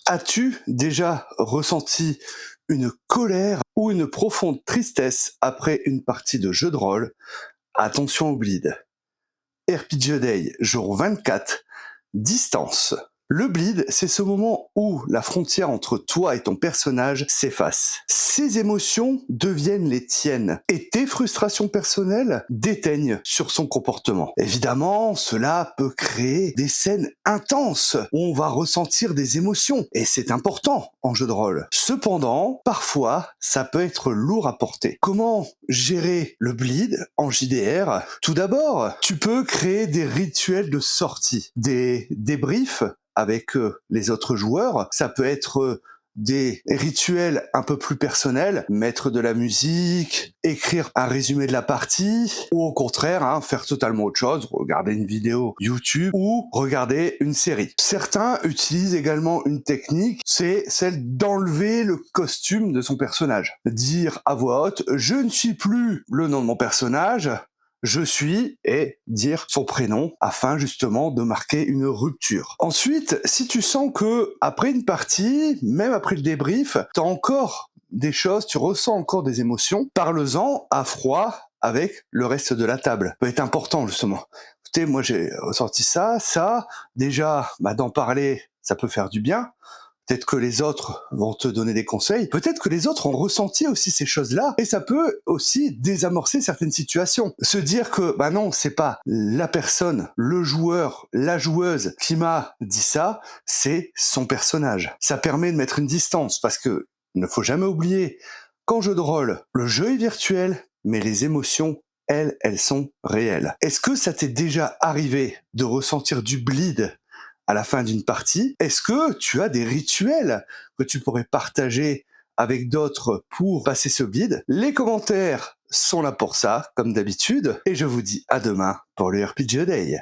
As-tu déjà ressenti une colère ou une profonde tristesse après une partie de jeu de rôle? Attention au bleed. RPG Day, jour 24, distance. Le bleed, c'est ce moment où la frontière entre toi et ton personnage s'efface. Ses émotions deviennent les tiennes et tes frustrations personnelles déteignent sur son comportement. Évidemment, cela peut créer des scènes intenses où on va ressentir des émotions et c'est important en jeu de rôle. Cependant, parfois, ça peut être lourd à porter. Comment gérer le bleed en JDR? Tout d'abord, tu peux créer des rituels de sortie, des débriefs avec les autres joueurs. Ça peut être des rituels un peu plus personnels, mettre de la musique, écrire un résumé de la partie, ou au contraire, faire totalement autre chose, regarder une vidéo YouTube ou regarder une série. Certains utilisent également une technique, c'est celle d'enlever le costume de son personnage. Dire à voix haute, je ne suis plus le nom de mon personnage, je suis, et dire son prénom afin justement de marquer une rupture. Ensuite, si tu sens que après une partie, même après le débrief, tu as encore des choses, tu ressens encore des émotions, parle-en à froid avec le reste de la table. Ça peut être important justement. Écoutez, moi j'ai ressenti ça, déjà d'en parler, ça peut faire du bien. Peut-être que les autres vont te donner des conseils. Peut-être que les autres ont ressenti aussi ces choses-là. Et ça peut aussi désamorcer certaines situations. Se dire que, non, c'est pas la personne, le joueur, la joueuse qui m'a dit ça, c'est son personnage. Ça permet de mettre une distance parce que, il ne faut jamais oublier, qu'en jeu de rôle, le jeu est virtuel, mais les émotions, elles sont réelles. Est-ce que ça t'est déjà arrivé de ressentir du bleed à la fin d'une partie? Est-ce que tu as des rituels que tu pourrais partager avec d'autres pour passer ce bleed? Les commentaires sont là pour ça, comme d'habitude, et je vous dis à demain pour le RPG Day.